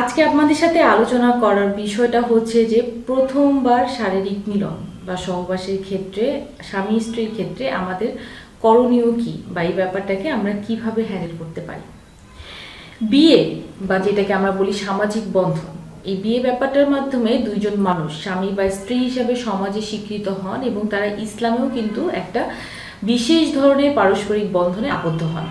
আজকে আপনাদের সাথে আলোচনা করার বিষয়টা হচ্ছে যে প্রথমবার শারীরিক মিলন বা সহবাসের ক্ষেত্রে স্বামী স্ত্রীর ক্ষেত্রে আমাদের করণীয় কি বা এই ব্যাপারটাকে আমরা কিভাবে হ্যান্ডেল করতে পারি। বিয়ে বা যেটাকে আমরা বলি সামাজিক বন্ধন, এই বিয়ে ব্যাপারটার মাধ্যমে দুইজন মানুষ স্বামী বা স্ত্রী হিসাবে সমাজে স্বীকৃত হন এবং তারা ইসলামেও কিন্তু একটা বিশেষ ধরনের পারস্পরিক বন্ধনে আবদ্ধ হন।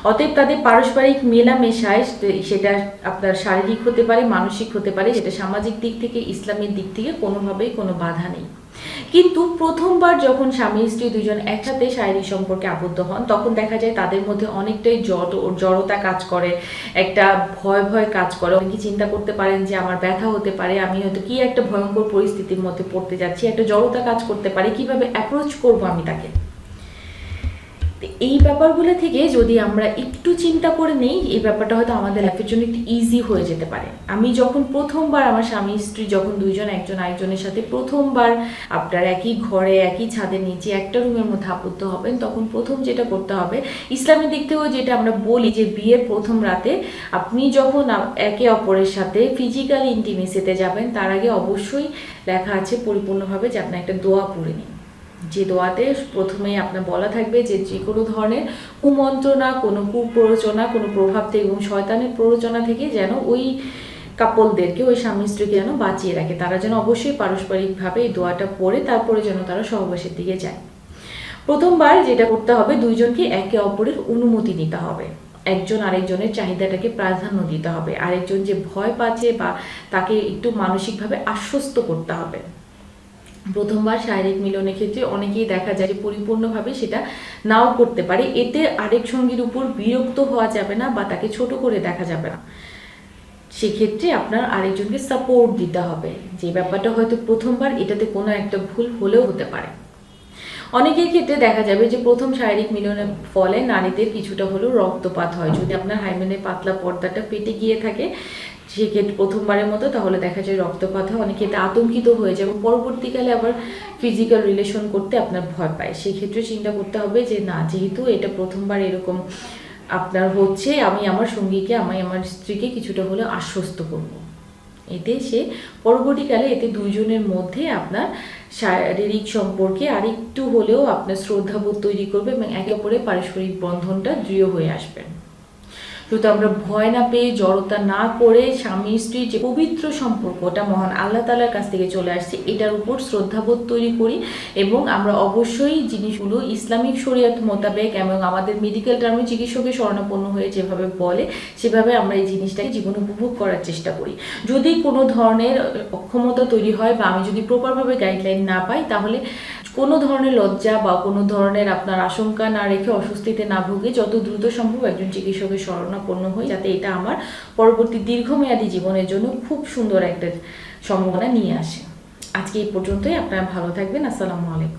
অতএব তাদের পারস্পরিক মেলামেশায় সেটা আপনার শারীরিক হতে পারে, মানসিক হতে পারে, সেটা সামাজিক দিক থেকে ইসলামের দিক থেকে কোনোভাবেই কোনো বাধা নেই। কিন্তু প্রথমবার যখন স্বামী স্ত্রী দুজন একসাথে শারীরিক সম্পর্কে আবদ্ধ হন তখন দেখা যায় তাদের মধ্যে অনেকটাই জড়তা কাজ করে, একটা ভয় ভয় কাজ করে। অনেকে চিন্তা করতে পারেন যে আমার ব্যথা হতে পারে, আমি হয়তো কি একটা ভয়ঙ্কর পরিস্থিতির মধ্যে পড়তে যাচ্ছি, একটা জড়তা কাজ করতে পারে, কিভাবে অ্যাপ্রোচ করবো আমি তাকে। এই ব্যাপারগুলো থেকে যদি আমরা একটু চিন্তা করে নেই, এই ব্যাপারটা হয়তো আমাদের লাইফের জন্য একটু ইজি হয়ে যেতে পারে। আমি যখন প্রথমবার আমার স্বামী স্ত্রী যখন দুইজন একজন আরেকজনের সাথে প্রথমবার আপনার একই ঘরে একই ছাদের নিচে একটা রুমের মধ্যে আবদ্ধ হবেন, তখন প্রথম যেটা করতে হবে, ইসলামের দিক থেকেও যেটা আমরা বলি যে বিয়ের প্রথম রাতে আপনি যখন একে অপরের সাথে ফিজিক্যাল ইন্টিমেসিতে যাবেন তার আগে অবশ্যই লেখা আছে পরিপূর্ণভাবে যে আপনি একটা দোয়া পড়ে নিন, যে দোয়াতে প্রথমেই আপনার বলা থাকবে যে যে কোনো ধরনের কুমন্ত্রণা, কোনো কুপ্ররোচনা, কোনো প্রভাব থেকে এবং শয়তানের প্ররোচনা থেকে যেন ওই কাপলদেরকে, ওই স্বামী স্ত্রীকে যেন বাঁচিয়ে রাখে। তারা যেন অবশ্যই পারস্পরিকভাবে এই দোয়াটা পড়ে তারপরে যেন তারা সহবাসের দিকে যায়। প্রথমবার যেটা করতে হবে, দুইজনকে একে অপরের অনুমতি নিতে হবে, একজন আরেকজনের চাহিদাটাকে প্রাধান্য দিতে হবে, আরেকজন যে ভয় পাচ্ছে বা তাকে একটু মানসিকভাবে আশ্বস্ত করতে হবে। প্রথমবার শারীরিক মিলনের ক্ষেত্রে অনেকেই দেখা যায় যে পরিপূর্ণভাবে সেটা নাও করতে পারে, এতে আরেক সঙ্গীর উপর বিরক্ত হওয়া যাবে না বা তাকে ছোট করে দেখা যাবে না। সেক্ষেত্রে আপনার আরেকজনকে সাপোর্ট দিতে হবে। যে ব্যাপারটা হয়তো প্রথমবার, এটাতে কোনো একটা ভুল হলেও হতে পারে। অনেকের ক্ষেত্রে দেখা যাবে যে প্রথম শারীরিক মিলনের ফলে নারীদের কিছুটা হলেও রক্তপাত হয়। যদি আপনার হাইমেনের পাতলা পর্দাটা পেটে গিয়ে থাকে সেক্ষেত্রে প্রথমবারের মতো, তাহলে দেখা যায় রক্তপাত হয়, অনেকে এতে আতঙ্কিত হয়ে যায় এবং পরবর্তীকালে আবার ফিজিক্যাল রিলেশন করতে আপনার ভয় পায়। সেক্ষেত্রে চিন্তা করতে হবে যে না, যেহেতু এটা প্রথমবার এরকম আপনার হচ্ছে, আমি আমার সঙ্গীকে, আমি আমার স্ত্রীকে কিছুটা হলেও আশ্বস্ত করব। এতে সে পরবর্তীকালে এতে দুইজনের মধ্যে আপনার শারীরিক সম্পর্কে আরেকটু হলেও আপনার শ্রদ্ধাবোধ তৈরি করবে এবং একে অপরের পারস্পরিক বন্ধনটা দৃঢ় হয়ে আসবে। শুধু আমরা ভয় না পেয়ে, জড়তা না করে, স্বামী স্ত্রীর যে পবিত্র সম্পর্কটা মহান আল্লাহ তাআলার কাছ থেকে চলে আসছে এটার উপর শ্রদ্ধাবোধ তৈরি করি এবং আমরা অবশ্যই জিনিসগুলো ইসলামিক শরিয়ত মোতাবেক এবং আমাদের মেডিকেল টার্মে চিকিৎসকের শরণাপন্ন হয়ে যেভাবে বলে সেভাবে আমরা এই জিনিসটাকে জীবন উপভোগ করার চেষ্টা করি। যদি কোনো ধরনের অক্ষমতা তৈরি হয় বা আমি যদি প্রপারভাবে গাইডলাইন না পাই, তাহলে কোনো ধরনের লজ্জা বা কোনো ধরনের আপনার আশঙ্কা না রেখে, অস্বস্তিতে না ভুগে যত দ্রুত সম্ভব একজন চিকিৎসকের শরণাপন্ন হই, যাতে এটা আমার পরবর্তী দীর্ঘমেয়াদী জীবনের জন্য খুব সুন্দর একটা সম্ভাবনা নিয়ে আসে। আজকে এই পর্যন্তই। আপনারা ভালো থাকবেন। আসসালামু আলাইকুম।